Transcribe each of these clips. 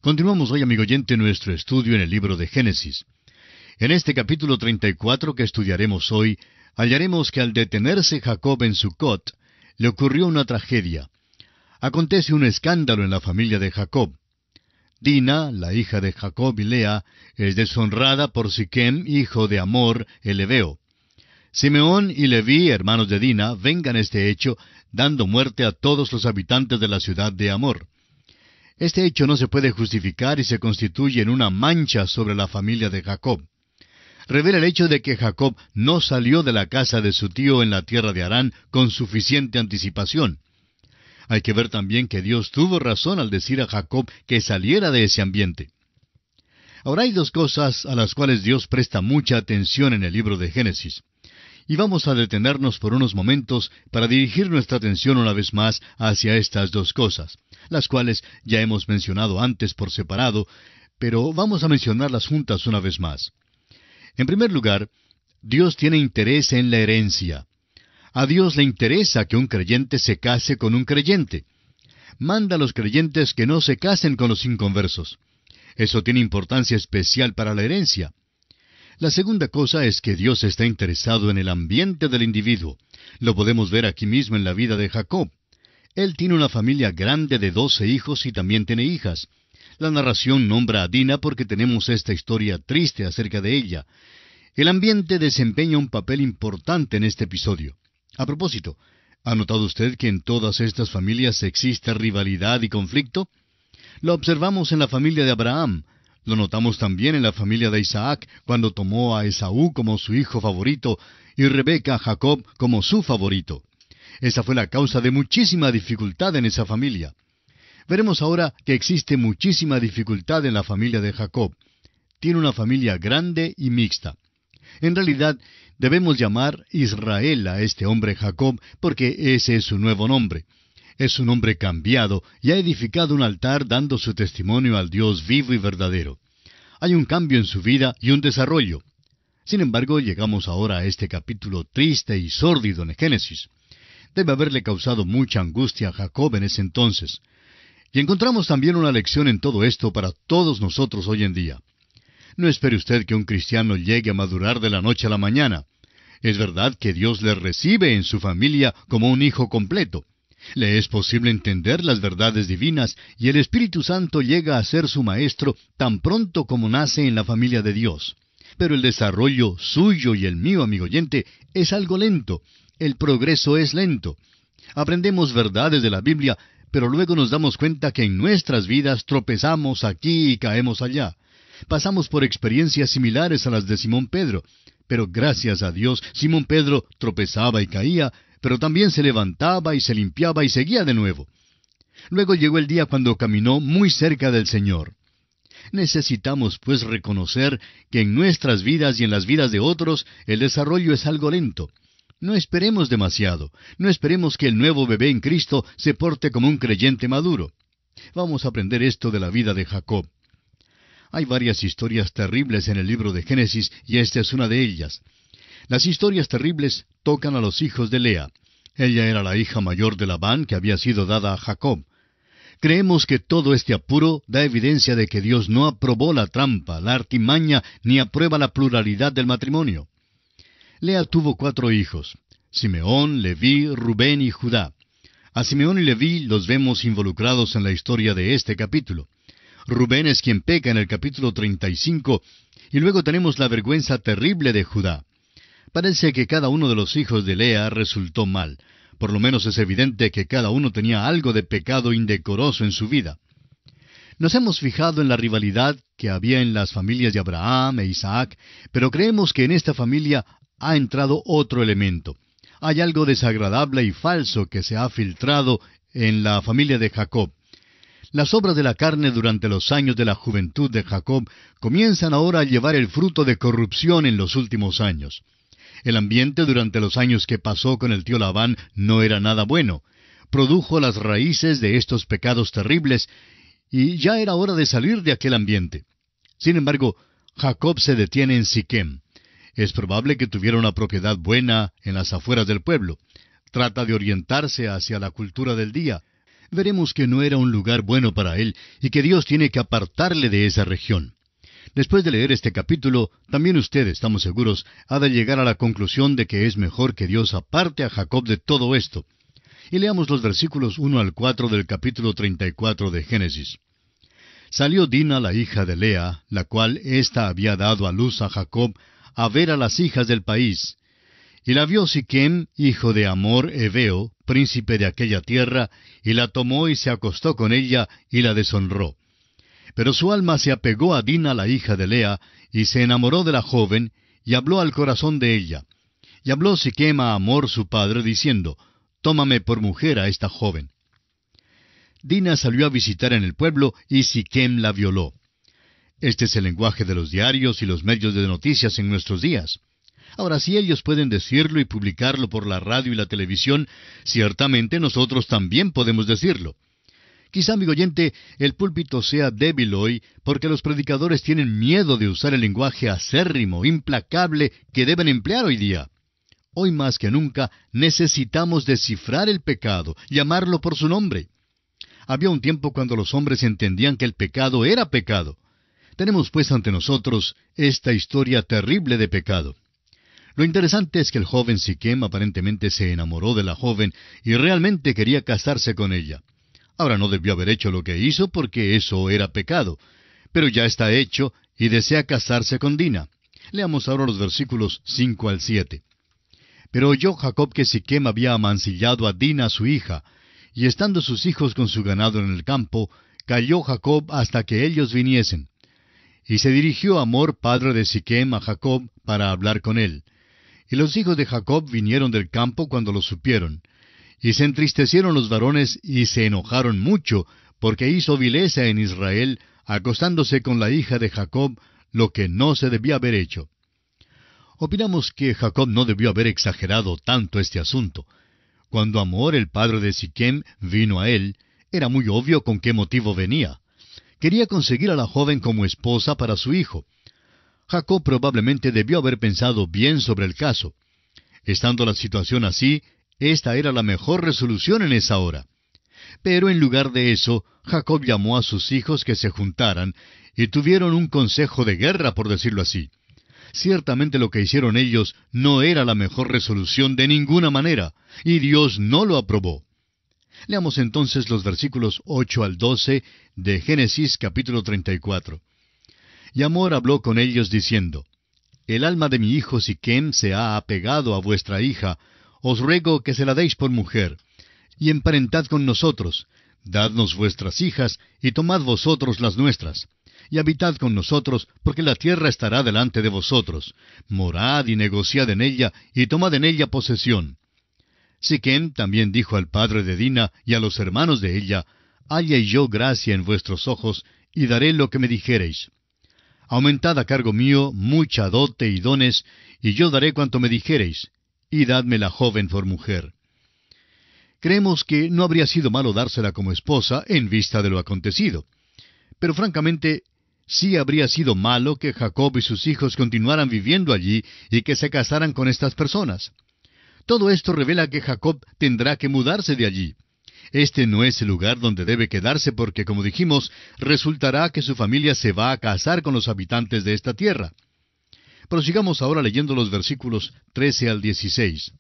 Continuamos hoy, amigo oyente, nuestro estudio en el libro de Génesis. En este capítulo 34 que estudiaremos hoy, hallaremos que al detenerse Jacob en Sucot, le ocurrió una tragedia. Acontece un escándalo en la familia de Jacob. Dina, la hija de Jacob y Lea, es deshonrada por Siquem, hijo de Hamor, el heveo. Simeón y Leví, hermanos de Dina, vengan este hecho, dando muerte a todos los habitantes de la ciudad de Hamor. Este hecho no se puede justificar y se constituye en una mancha sobre la familia de Jacob. Revela el hecho de que Jacob no salió de la casa de su tío en la tierra de Harán con suficiente anticipación. Hay que ver también que Dios tuvo razón al decir a Jacob que saliera de ese ambiente. Ahora hay dos cosas a las cuales Dios presta mucha atención en el libro de Génesis. Y vamos a detenernos por unos momentos para dirigir nuestra atención una vez más hacia estas dos cosas, las cuales ya hemos mencionado antes por separado, pero vamos a mencionarlas juntas una vez más. En primer lugar, Dios tiene interés en la herencia. A Dios le interesa que un creyente se case con un creyente. Manda a los creyentes que no se casen con los inconversos. Eso tiene importancia especial para la herencia. La segunda cosa es que Dios está interesado en el ambiente del individuo. Lo podemos ver aquí mismo en la vida de Jacob. Él tiene una familia grande de 12 hijos y también tiene hijas. La narración nombra a Dina porque tenemos esta historia triste acerca de ella. El ambiente desempeña un papel importante en este episodio. A propósito, ¿ha notado usted que en todas estas familias existe rivalidad y conflicto? Lo observamos en la familia de Abraham. Lo notamos también en la familia de Isaac, cuando tomó a Esaú como su hijo favorito y Rebeca a Jacob como su favorito. Esa fue la causa de muchísima dificultad en esa familia. Veremos ahora que existe muchísima dificultad en la familia de Jacob. Tiene una familia grande y mixta. En realidad, debemos llamar Israel a este hombre Jacob, porque ese es su nuevo nombre. Es un hombre cambiado y ha edificado un altar dando su testimonio al Dios vivo y verdadero. Hay un cambio en su vida y un desarrollo. Sin embargo, llegamos ahora a este capítulo triste y sórdido en Génesis. Debe haberle causado mucha angustia a Jacob en ese entonces. Y encontramos también una lección en todo esto para todos nosotros hoy en día. No espere usted que un cristiano llegue a madurar de la noche a la mañana. Es verdad que Dios le recibe en su familia como un hijo completo. Le es posible entender las verdades divinas y el Espíritu Santo llega a ser su maestro tan pronto como nace en la familia de Dios. Pero el desarrollo suyo y el mío, amigo oyente, es algo lento. El progreso es lento. Aprendemos verdades de la Biblia, pero luego nos damos cuenta que en nuestras vidas tropezamos aquí y caemos allá. Pasamos por experiencias similares a las de Simón Pedro, pero gracias a Dios, Simón Pedro tropezaba y caía, pero también se levantaba y se limpiaba y seguía de nuevo. Luego llegó el día cuando caminó muy cerca del Señor. Necesitamos, pues, reconocer que en nuestras vidas y en las vidas de otros, el desarrollo es algo lento. No esperemos demasiado. No esperemos que el nuevo bebé en Cristo se porte como un creyente maduro. Vamos a aprender esto de la vida de Jacob. Hay varias historias terribles en el libro de Génesis y esta es una de ellas. Las historias terribles tocan a los hijos de Lea. Ella era la hija mayor de Labán que había sido dada a Jacob. Creemos que todo este apuro da evidencia de que Dios no aprobó la trampa, la artimaña, ni aprueba la pluralidad del matrimonio. Lea tuvo 4 hijos: Simeón, Leví, Rubén y Judá. A Simeón y Leví los vemos involucrados en la historia de este capítulo. Rubén es quien peca en el capítulo 35, y luego tenemos la vergüenza terrible de Judá. Parece que cada uno de los hijos de Lea resultó mal. Por lo menos es evidente que cada uno tenía algo de pecado indecoroso en su vida. Nos hemos fijado en la rivalidad que había en las familias de Abraham e Isaac, pero creemos que en esta familia ha entrado otro elemento. Hay algo desagradable y falso que se ha filtrado en la familia de Jacob. Las obras de la carne durante los años de la juventud de Jacob comienzan ahora a llevar el fruto de corrupción en los últimos años. El ambiente durante los años que pasó con el tío Labán no era nada bueno. Produjo las raíces de estos pecados terribles, y ya era hora de salir de aquel ambiente. Sin embargo, Jacob se detiene en Siquem. Es probable que tuviera una propiedad buena en las afueras del pueblo. Trata de orientarse hacia la cultura del día. veremos que no era un lugar bueno para él y que Dios tiene que apartarle de esa región. Después de leer este capítulo, también usted, estamos seguros, ha de llegar a la conclusión de que es mejor que Dios aparte a Jacob de todo esto. Y leamos los versículos 1 al 4 del capítulo 34 de Génesis. Salió Dina, la hija de Lea, la cual ésta había dado a luz a Jacob, a ver a las hijas del país. Y la vio Siquem, hijo de Hamor Heveo, príncipe de aquella tierra, y la tomó y se acostó con ella, y la deshonró. Pero su alma se apegó a Dina, la hija de Lea, y se enamoró de la joven, y habló al corazón de ella. Y habló Siquem a Hamor su padre, diciendo, Tómame por mujer a esta joven. Dina salió a visitar en el pueblo, y Siquem la violó. Este es el lenguaje de los diarios y los medios de noticias en nuestros días. Ahora, si ellos pueden decirlo y publicarlo por la radio y la televisión, ciertamente nosotros también podemos decirlo. Quizá, amigo oyente, el púlpito sea débil hoy porque los predicadores tienen miedo de usar el lenguaje acérrimo, implacable que deben emplear hoy día. Hoy más que nunca necesitamos descifrar el pecado, llamarlo por su nombre. Había un tiempo cuando los hombres entendían que el pecado era pecado. Tenemos pues ante nosotros esta historia terrible de pecado. Lo interesante es que el joven Siquem aparentemente se enamoró de la joven y realmente quería casarse con ella. Ahora no debió haber hecho lo que hizo porque eso era pecado, pero ya está hecho y desea casarse con Dina. Leamos ahora los versículos 5 al 7. Pero oyó Jacob que Siquem había amancillado a Dina su hija, y estando sus hijos con su ganado en el campo, calló Jacob hasta que ellos viniesen. Y se dirigió Hamor, padre de Siquem, a Jacob para hablar con él. Y los hijos de Jacob vinieron del campo cuando lo supieron. Y se entristecieron los varones y se enojaron mucho, porque hizo vileza en Israel, acostándose con la hija de Jacob, lo que no se debía haber hecho. Opinamos que Jacob no debió haber exagerado tanto este asunto. Cuando Hamor, el padre de Siquem, vino a él, era muy obvio con qué motivo venía. Quería conseguir a la joven como esposa para su hijo. Jacob probablemente debió haber pensado bien sobre el caso. Estando la situación así, esta era la mejor resolución en esa hora. Pero en lugar de eso, Jacob llamó a sus hijos que se juntaran, y tuvieron un consejo de guerra, por decirlo así. Ciertamente lo que hicieron ellos no era la mejor resolución de ninguna manera, y Dios no lo aprobó. Leamos entonces los versículos 8 al 12 de Génesis capítulo 34. Y Hamor habló con ellos diciendo, El alma de mi hijo Siquem se ha apegado a vuestra hija, os ruego que se la deis por mujer, y emparentad con nosotros, dadnos vuestras hijas, y tomad vosotros las nuestras, y habitad con nosotros, porque la tierra estará delante de vosotros, morad y negociad en ella, y tomad en ella posesión. Siquem también dijo al padre de Dina y a los hermanos de ella, Halle yo gracia en vuestros ojos, y daré lo que me dijereis. Aumentad a cargo mío mucha dote y dones, y yo daré cuanto me dijereis, y dadme la joven por mujer. Creemos que no habría sido malo dársela como esposa en vista de lo acontecido. Pero francamente, sí habría sido malo que Jacob y sus hijos continuaran viviendo allí y que se casaran con estas personas. Todo esto revela que Jacob tendrá que mudarse de allí. Este no es el lugar donde debe quedarse porque, como dijimos, resultará que su familia se va a casar con los habitantes de esta tierra. Prosigamos ahora leyendo los versículos 13 al 16.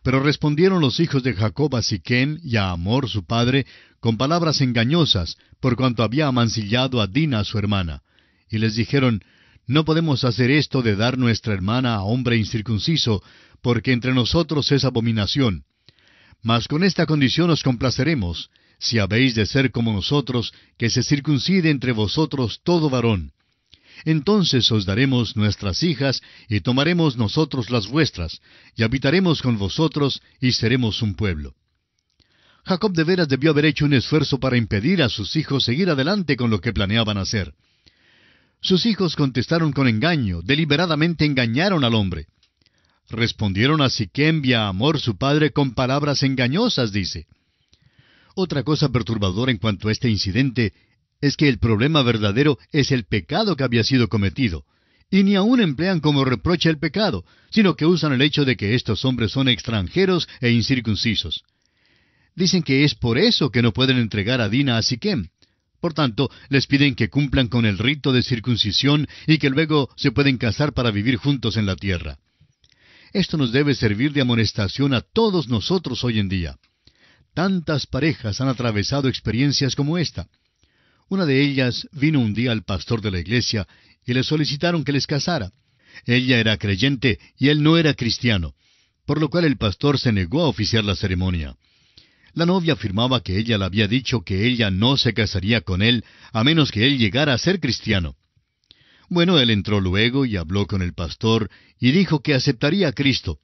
Pero respondieron los hijos de Jacob a Siquem y a Hamor su padre con palabras engañosas, por cuanto había amancillado a Dina su hermana. Y les dijeron, No podemos hacer esto de dar nuestra hermana a hombre incircunciso, porque entre nosotros es abominación. Mas con esta condición os complaceremos, si habéis de ser como nosotros, que se circuncide entre vosotros todo varón. Entonces os daremos nuestras hijas, y tomaremos nosotros las vuestras, y habitaremos con vosotros, y seremos un pueblo. Jacob de veras debió haber hecho un esfuerzo para impedir a sus hijos seguir adelante con lo que planeaban hacer. Sus hijos contestaron con engaño, deliberadamente engañaron al hombre. Respondieron a Siquem y a Hamor su padre con palabras engañosas, dice. Otra cosa perturbadora en cuanto a este incidente es que el problema verdadero es el pecado que había sido cometido, y ni aún emplean como reproche el pecado, sino que usan el hecho de que estos hombres son extranjeros e incircuncisos. Dicen que es por eso que no pueden entregar a Dina a Siquem. Por tanto, les piden que cumplan con el rito de circuncisión y que luego se pueden casar para vivir juntos en la tierra. Esto nos debe servir de amonestación a todos nosotros hoy en día. Tantas parejas han atravesado experiencias como esta. Una de ellas vino un día al pastor de la iglesia y le solicitaron que les casara. Ella era creyente y él no era cristiano, por lo cual el pastor se negó a oficiar la ceremonia. La novia afirmaba que ella le había dicho que ella no se casaría con él a menos que él llegara a ser cristiano. Bueno, él entró luego y habló con el pastor y dijo que aceptaría a Cristo.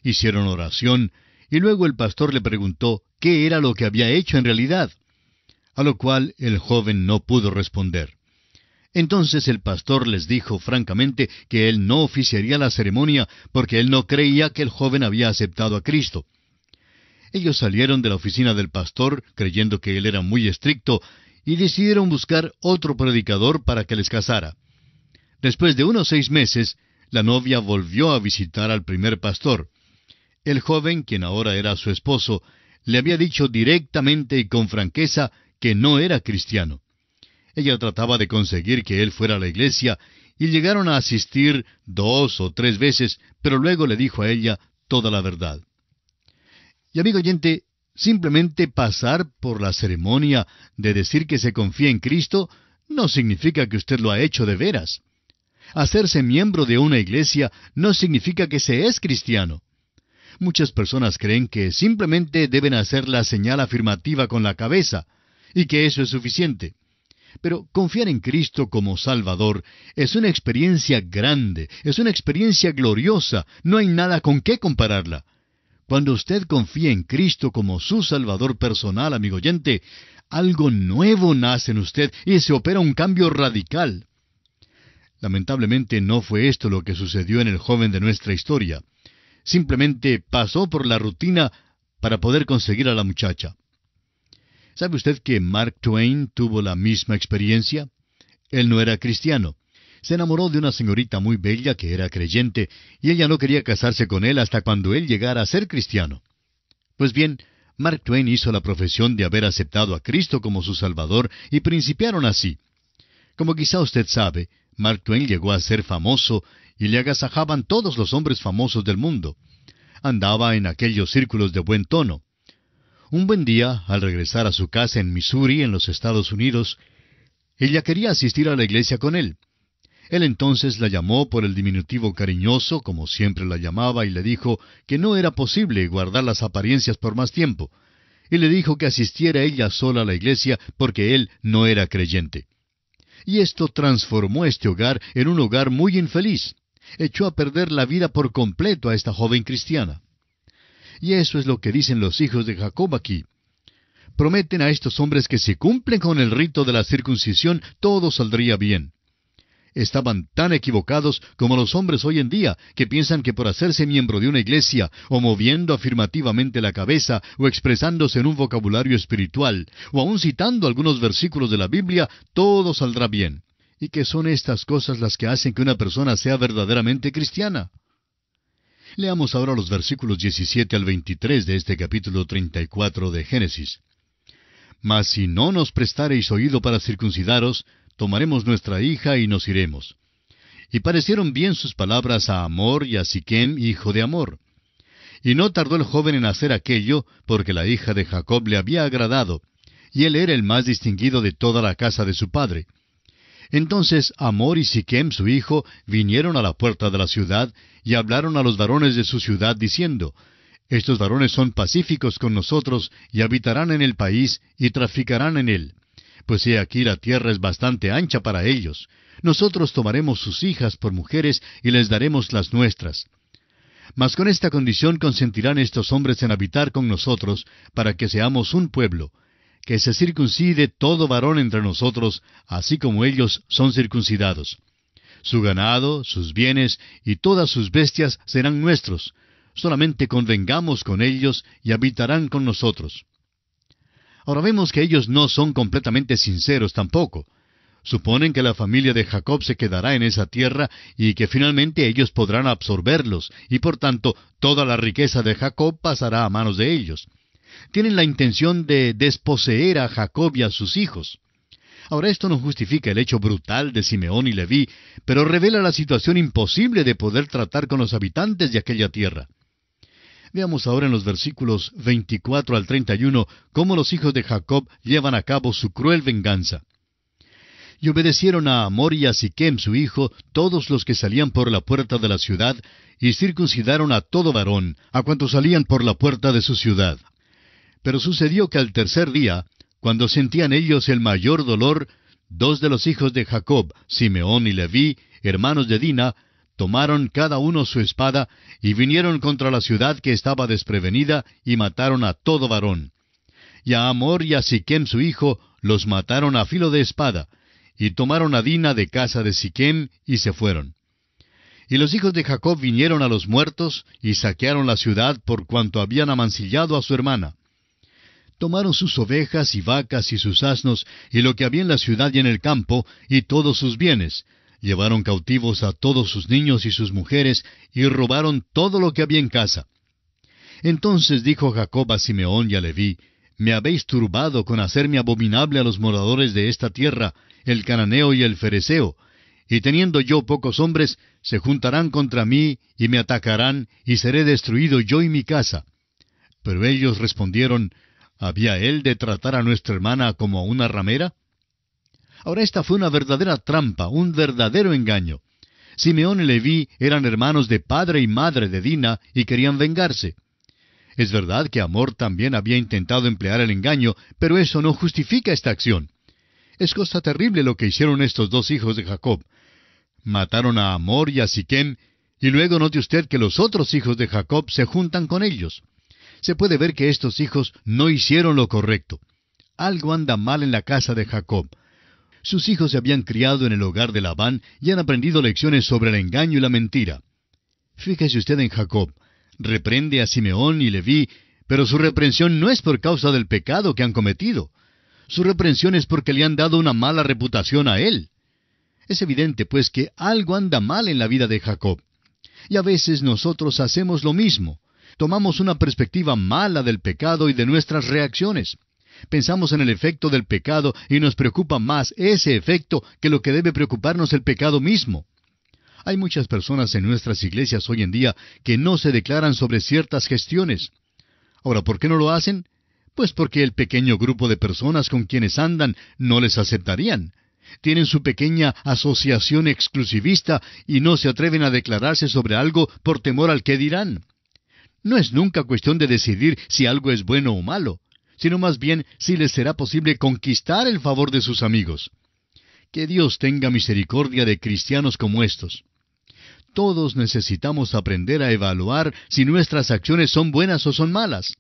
Hicieron oración y luego el pastor le preguntó qué era lo que había hecho en realidad, a lo cual el joven no pudo responder. Entonces el pastor les dijo francamente que él no oficiaría la ceremonia porque él no creía que el joven había aceptado a Cristo. Ellos salieron de la oficina del pastor creyendo que él era muy estricto y decidieron buscar otro predicador para que les casara. Después de unos 6 meses, la novia volvió a visitar al primer pastor. El joven, quien ahora era su esposo, le había dicho directamente y con franqueza que no era cristiano. Ella trataba de conseguir que él fuera a la iglesia y llegaron a asistir 2 o 3 veces, pero luego le dijo a ella toda la verdad. Y amigo oyente, simplemente pasar por la ceremonia de decir que se confía en Cristo no significa que usted lo ha hecho de veras. Hacerse miembro de una iglesia no significa que se es cristiano. Muchas personas creen que simplemente deben hacer la señal afirmativa con la cabeza y que eso es suficiente. Pero confiar en Cristo como Salvador es una experiencia grande, es una experiencia gloriosa, no hay nada con qué compararla. Cuando usted confía en Cristo como su Salvador personal, amigo oyente, algo nuevo nace en usted y se opera un cambio radical. Lamentablemente no fue esto lo que sucedió en el joven de nuestra historia. Simplemente pasó por la rutina para poder conseguir a la muchacha. ¿Sabe usted que Mark Twain tuvo la misma experiencia? Él no era cristiano. Se enamoró de una señorita muy bella que era creyente, y ella no quería casarse con él hasta cuando él llegara a ser cristiano. Pues bien, Mark Twain hizo la profesión de haber aceptado a Cristo como su Salvador, y principiaron así. Como quizá usted sabe, Mark Twain llegó a ser famoso, y le agasajaban todos los hombres famosos del mundo. Andaba en aquellos círculos de buen tono. Un buen día, al regresar a su casa en Missouri, en los Estados Unidos, ella quería asistir a la iglesia con él. Él entonces la llamó por el diminutivo cariñoso, como siempre la llamaba, y le dijo que no era posible guardar las apariencias por más tiempo, y le dijo que asistiera ella sola a la iglesia porque él no era creyente. Y esto transformó este hogar en un hogar muy infeliz. Echó a perder la vida por completo a esta joven cristiana. Y eso es lo que dicen los hijos de Jacob aquí. Prometen a estos hombres que si cumplen con el rito de la circuncisión, todo saldría bien. Estaban tan equivocados como los hombres hoy en día, que piensan que por hacerse miembro de una iglesia, o moviendo afirmativamente la cabeza, o expresándose en un vocabulario espiritual, o aun citando algunos versículos de la Biblia, todo saldrá bien. Y que son estas cosas las que hacen que una persona sea verdaderamente cristiana. Leamos ahora los versículos 17 al 23 de este capítulo 34 de Génesis. Mas si no nos prestareis oído para circuncidaros, tomaremos nuestra hija y nos iremos. Y parecieron bien sus palabras a Hamor y a Siquem, hijo de Hamor. Y no tardó el joven en hacer aquello, porque la hija de Jacob le había agradado, y él era el más distinguido de toda la casa de su padre. Entonces Hamor y Siquem su hijo vinieron a la puerta de la ciudad, y hablaron a los varones de su ciudad, diciendo, Estos varones son pacíficos con nosotros, y habitarán en el país, y traficarán en él. Pues he aquí la tierra es bastante ancha para ellos. Nosotros tomaremos sus hijas por mujeres, y les daremos las nuestras. Mas con esta condición consentirán estos hombres en habitar con nosotros, para que seamos un pueblo, que se circuncide todo varón entre nosotros, así como ellos son circuncidados. Su ganado, sus bienes y todas sus bestias serán nuestros. Solamente convengamos con ellos y habitarán con nosotros. Ahora vemos que ellos no son completamente sinceros tampoco. Suponen que la familia de Jacob se quedará en esa tierra y que finalmente ellos podrán absorberlos, y por tanto toda la riqueza de Jacob pasará a manos de ellos. Tienen la intención de desposeer a Jacob y a sus hijos. Ahora, esto no justifica el hecho brutal de Simeón y Leví, pero revela la situación imposible de poder tratar con los habitantes de aquella tierra. Veamos ahora en los versículos 24 al 31 cómo los hijos de Jacob llevan a cabo su cruel venganza. Y obedecieron a Hamor y a Siquem su hijo todos los que salían por la puerta de la ciudad, y circuncidaron a todo varón, a cuantos salían por la puerta de su ciudad. Pero sucedió que al tercer día, cuando sentían ellos el mayor dolor, dos de los hijos de Jacob, Simeón y Leví, hermanos de Dina, tomaron cada uno su espada, y vinieron contra la ciudad que estaba desprevenida, y mataron a todo varón. Y a Hamor y a Siquem su hijo los mataron a filo de espada, y tomaron a Dina de casa de Siquem, y se fueron. Y los hijos de Jacob vinieron a los muertos, y saquearon la ciudad por cuanto habían amancillado a su hermana. Tomaron sus ovejas y vacas y sus asnos, y lo que había en la ciudad y en el campo, y todos sus bienes. Llevaron cautivos a todos sus niños y sus mujeres, y robaron todo lo que había en casa. Entonces dijo Jacob a Simeón y a Leví: Me habéis turbado con hacerme abominable a los moradores de esta tierra, el cananeo y el fereceo, y teniendo yo pocos hombres, se juntarán contra mí, y me atacarán, y seré destruido yo y mi casa. Pero ellos respondieron: ¿Había él de tratar a nuestra hermana como a una ramera? Ahora esta fue una verdadera trampa, un verdadero engaño. Simeón y Leví eran hermanos de padre y madre de Dina, y querían vengarse. Es verdad que Hamor también había intentado emplear el engaño, pero eso no justifica esta acción. Es cosa terrible lo que hicieron estos dos hijos de Jacob. Mataron a Hamor y a Siquem, y luego note usted que los otros hijos de Jacob se juntan con ellos. Se puede ver que estos hijos no hicieron lo correcto. Algo anda mal en la casa de Jacob. Sus hijos se habían criado en el hogar de Labán y han aprendido lecciones sobre el engaño y la mentira. Fíjese usted en Jacob. Reprende a Simeón y Leví, pero su reprensión no es por causa del pecado que han cometido. Su reprensión es porque le han dado una mala reputación a él. Es evidente, pues, que algo anda mal en la vida de Jacob. Y a veces nosotros hacemos lo mismo. Tomamos una perspectiva mala del pecado y de nuestras reacciones. Pensamos en el efecto del pecado y nos preocupa más ese efecto que lo que debe preocuparnos el pecado mismo. Hay muchas personas en nuestras iglesias hoy en día que no se declaran sobre ciertas gestiones. Ahora, ¿por qué no lo hacen? Pues porque el pequeño grupo de personas con quienes andan no les aceptarían. Tienen su pequeña asociación exclusivista y no se atreven a declararse sobre algo por temor al qué dirán. No es nunca cuestión de decidir si algo es bueno o malo, sino más bien si les será posible conquistar el favor de sus amigos. Que Dios tenga misericordia de cristianos como estos. Todos necesitamos aprender a evaluar si nuestras acciones son buenas o son malas.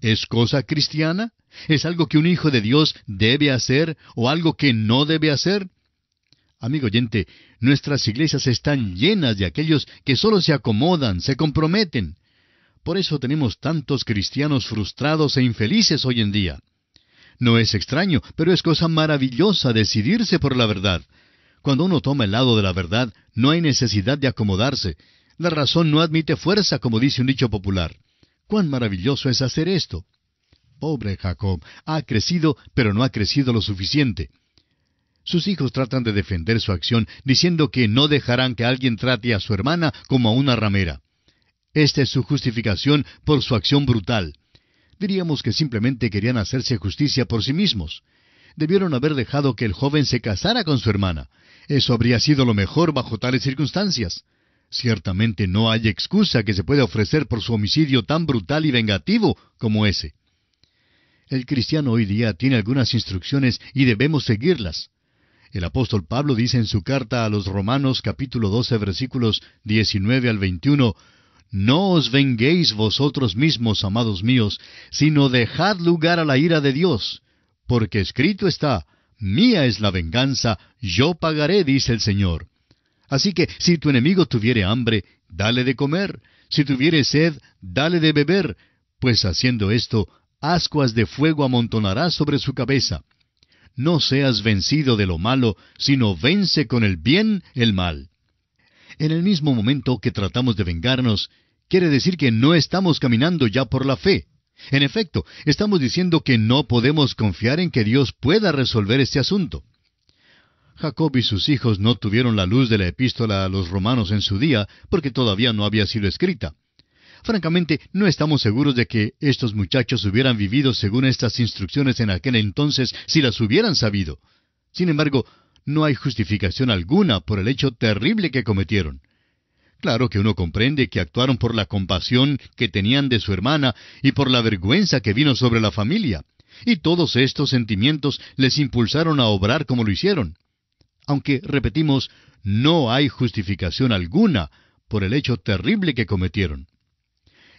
¿Es cosa cristiana? ¿Es algo que un hijo de Dios debe hacer o algo que no debe hacer? Amigo oyente, nuestras iglesias están llenas de aquellos que solo se acomodan, se comprometen. Por eso tenemos tantos cristianos frustrados e infelices hoy en día. No es extraño, pero es cosa maravillosa decidirse por la verdad. Cuando uno toma el lado de la verdad, no hay necesidad de acomodarse. La razón no admite fuerza, como dice un dicho popular. ¡Cuán maravilloso es hacer esto! Pobre Jacob, ha crecido, pero no ha crecido lo suficiente. Sus hijos tratan de defender su acción, diciendo que no dejarán que alguien trate a su hermana como a una ramera. Esta es su justificación por su acción brutal. Diríamos que simplemente querían hacerse justicia por sí mismos. Debieron haber dejado que el joven se casara con su hermana. Eso habría sido lo mejor bajo tales circunstancias. Ciertamente no hay excusa que se pueda ofrecer por su homicidio tan brutal y vengativo como ese. El cristiano hoy día tiene algunas instrucciones y debemos seguirlas. El apóstol Pablo dice en su carta a los Romanos capítulo 12 versículos 19 al 21, «No os venguéis vosotros mismos, amados míos, sino dejad lugar a la ira de Dios, porque escrito está, mía es la venganza, yo pagaré, dice el Señor. Así que si tu enemigo tuviere hambre, dale de comer, si tuviere sed, dale de beber, pues haciendo esto, ascuas de fuego amontonarás sobre su cabeza. No seas vencido de lo malo, sino vence con el bien el mal». En el mismo momento que tratamos de vengarnos, quiere decir que no estamos caminando ya por la fe. En efecto, estamos diciendo que no podemos confiar en que Dios pueda resolver este asunto. Jacob y sus hijos no tuvieron la luz de la epístola a los romanos en su día, porque todavía no había sido escrita. Francamente, no estamos seguros de que estos muchachos hubieran vivido según estas instrucciones en aquel entonces si las hubieran sabido. Sin embargo, no hay justificación alguna por el hecho terrible que cometieron. Claro que uno comprende que actuaron por la compasión que tenían de su hermana y por la vergüenza que vino sobre la familia. Y todos estos sentimientos les impulsaron a obrar como lo hicieron. Aunque, repetimos, no hay justificación alguna por el hecho terrible que cometieron.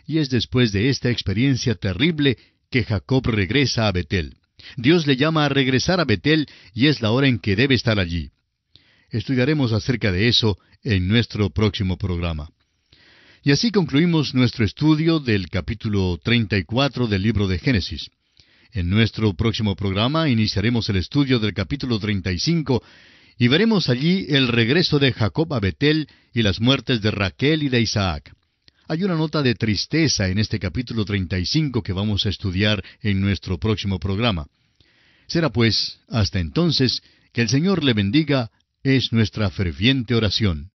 Y es después de esta experiencia terrible que Jacob regresa a Betel. Dios le llama a regresar a Betel y es la hora en que debe estar allí. Estudiaremos acerca de eso en nuestro próximo programa. Y así concluimos nuestro estudio del capítulo 34 del libro de Génesis. En nuestro próximo programa iniciaremos el estudio del capítulo 35 y veremos allí el regreso de Jacob a Betel y las muertes de Raquel y de Isaac. Hay una nota de tristeza en este capítulo 35 que vamos a estudiar en nuestro próximo programa. Será pues, hasta entonces, que el Señor le bendiga, es nuestra ferviente oración.